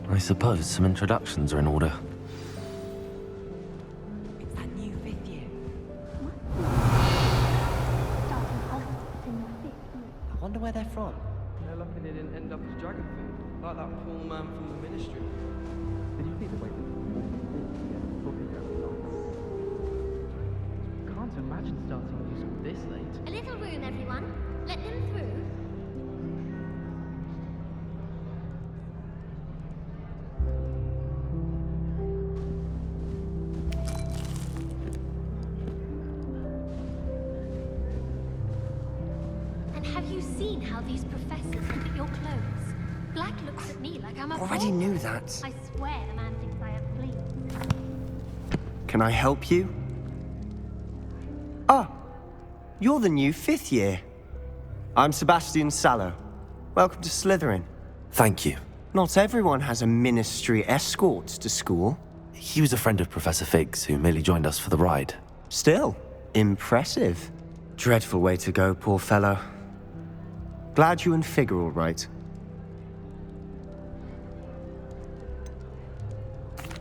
I suppose some introductions are in order. It's that new fifth year. I wonder where they're from. They're lucky they didn't end up as dragon food, like that poor man from the ministry. Did you see the way Can't imagine starting new school this late. A little room, everyone. Let them through. And have you seen how these professors look at your clothes? Black looks at me like I'm a Already fraud. knew that. I swear the man thinks I have fleas. Can I help you? Ah, you're the new fifth year. I'm Sebastian Sallow. Welcome to Slytherin. Thank you. Not everyone has a ministry escort to school. He was a friend of Professor Fig's who merely joined us for the ride. Still, impressive. Dreadful way to go, poor fellow. Glad you and Fig are all right.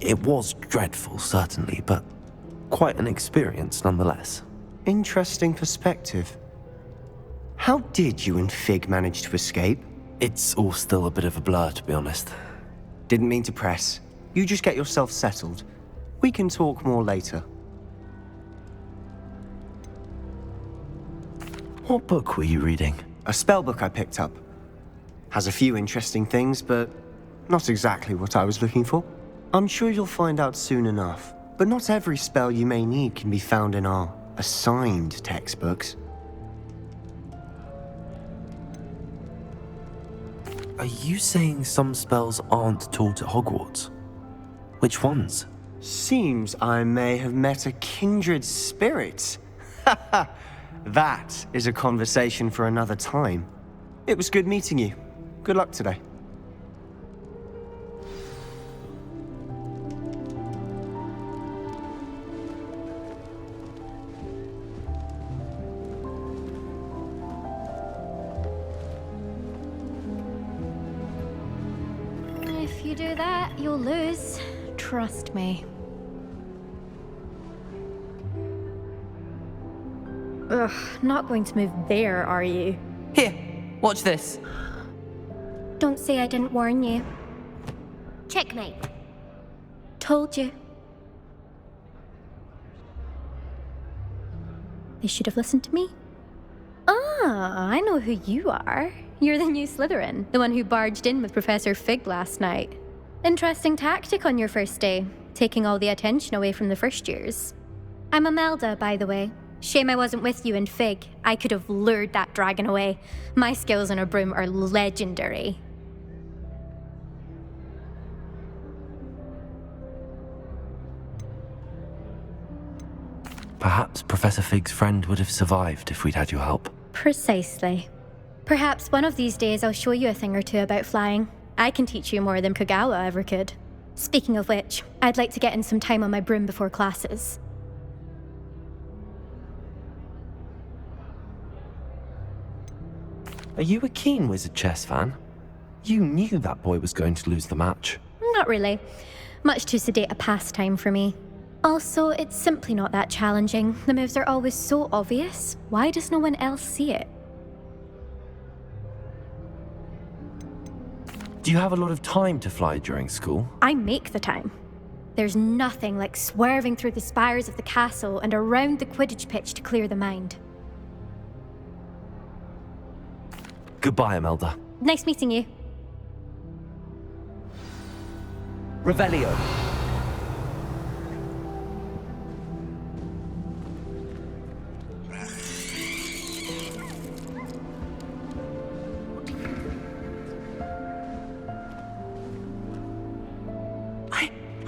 It was dreadful, certainly, but quite an experience nonetheless. Interesting perspective. How did you and Fig manage to escape? It's all still a bit of a blur, to be honest. Didn't mean to press. You just get yourself settled. We can talk more later. What book were you reading? A spell book I picked up. Has a few interesting things, but not exactly what I was looking for. I'm sure you'll find out soon enough. But not every spell you may need can be found in our assigned textbooks. Are you saying some spells aren't taught at Hogwarts? Which ones? Seems I may have met a kindred spirit. That is a conversation for another time. It was good meeting you. Good luck today. If you do that, you'll lose. Trust me. Ugh, not going to move there, are you? Here, watch this. Don't say I didn't warn you. Checkmate. Told you. They should have listened to me. Ah, I know who you are. You're the new Slytherin, the one who barged in with Professor Fig last night. Interesting tactic on your first day, taking all the attention away from the first years. I'm Imelda, by the way. Shame I wasn't with you and Fig. I could have lured that dragon away. My skills on a broom are legendary. Perhaps Professor Fig's friend would have survived if we'd had your help. Precisely. Perhaps one of these days I'll show you a thing or two about flying. I can teach you more than Kogawa ever could. Speaking of which, I'd like to get in some time on my broom before classes. Are you a keen Wizard chess fan? You knew that boy was going to lose the match. Not really. Much too sedate a pastime for me. Also, it's simply not that challenging. The moves are always so obvious. Why does no one else see it? Do you have a lot of time to fly during school? I make the time. There's nothing like swerving through the spires of the castle and around the Quidditch pitch to clear the mind. Goodbye, Imelda. Nice meeting you. Revelio.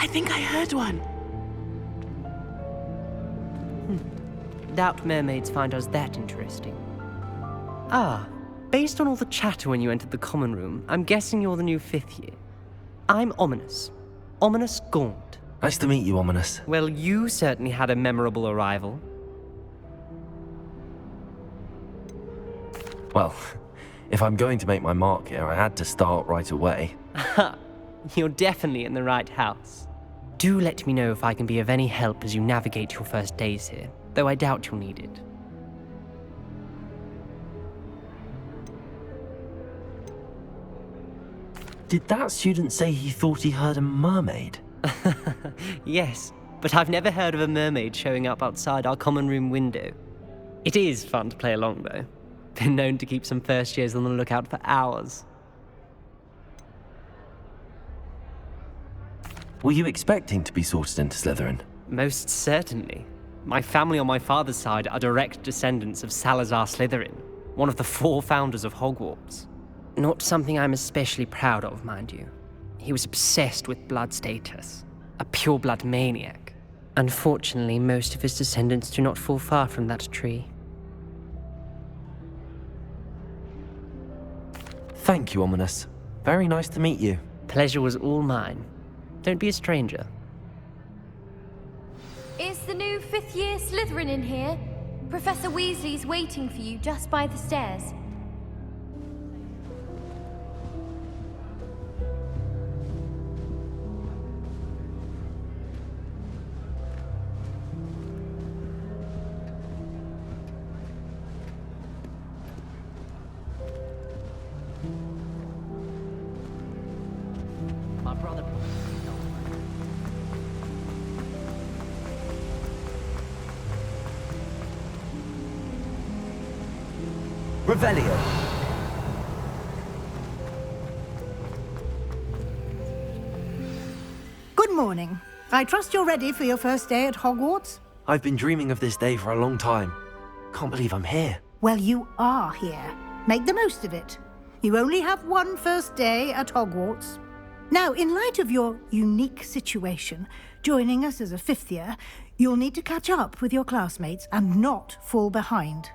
I think I heard one. Doubt mermaids find us that interesting. Ah, based on all the chatter when you entered the common room, I'm guessing you're the new fifth year. I'm Ominous. Ominous Gaunt. Nice to meet you, Ominous. Well, you certainly had a memorable arrival. Well, if I'm going to make my mark here, I had to start right away. You're definitely in the right house. Do let me know if I can be of any help as you navigate your first days here, though I doubt you'll need it. Did that student say he thought he heard a mermaid? Yes, but I've never heard of a mermaid showing up outside our common room window. It is fun to play along, though. Been known to keep some first years on the lookout for hours. Were you expecting to be sorted into Slytherin? Most certainly. My family on my father's side are direct descendants of Salazar Slytherin, one of the 4 founders of Hogwarts. Not something I'm especially proud of, mind you. He was obsessed with blood status, a pure-blood maniac. Unfortunately, most of his descendants do not fall far from that tree. Thank you, Ominous. Very nice to meet you. Pleasure was all mine. Don't be a stranger. Is the new 5th year Slytherin in here? Professor Weasley's waiting for you just by the stairs. My brother. Revelio. Good morning. I trust you're ready for your first day at Hogwarts? I've been dreaming of this day for a long time. Can't believe I'm here. Well, you are here. Make the most of it. You only have one first day at Hogwarts. Now, in light of your unique situation, joining us as a 5th year, you'll need to catch up with your classmates and not fall behind.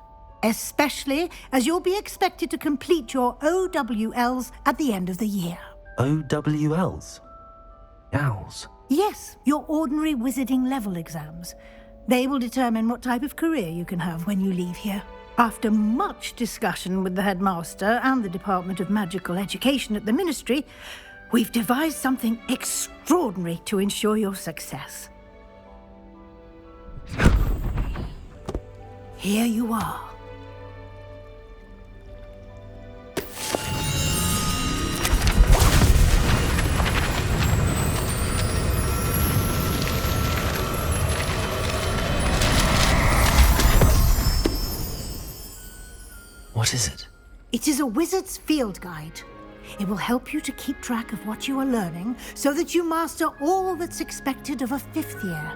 Especially as you'll be expected to complete your OWLs at the end of the year. OWLs? Owls? Yes, your ordinary wizarding level exams. They will determine what type of career you can have when you leave here. After much discussion with the headmaster and the Department of Magical Education at the Ministry, we've devised something extraordinary to ensure your success. Here you are. What is it? It is a wizard's field guide. It will help you to keep track of what you are learning so that you master all that's expected of a 5th year.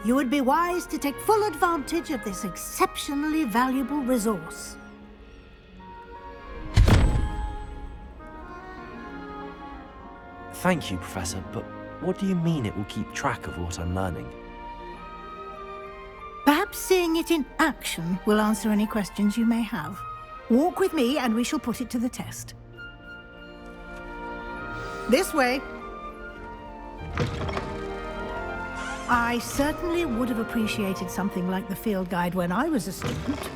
You would be wise to take full advantage of this exceptionally valuable resource. Thank you, Professor, but what do you mean it will keep track of what I'm learning? Perhaps seeing it in action will answer any questions you may have. Walk with me and we shall put it to the test. This way. I certainly would have appreciated something like the field guide when I was a student.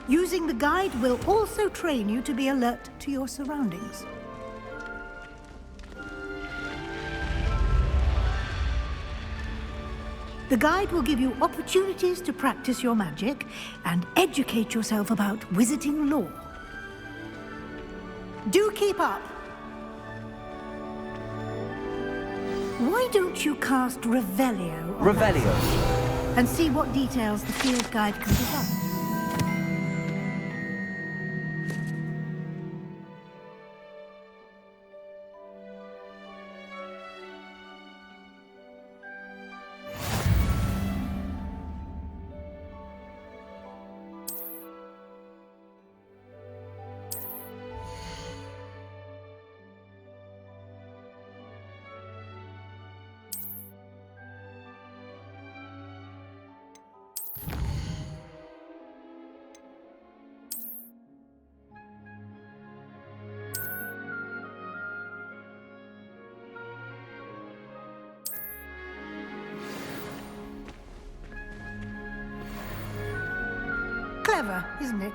Using the guide will also train you to be alert to your surroundings. The guide will give you opportunities to practice your magic and educate yourself about wizarding lore. Do keep up! Why don't you cast Revelio on Revelio. and see what details the field guide can provide? Clever, isn't it?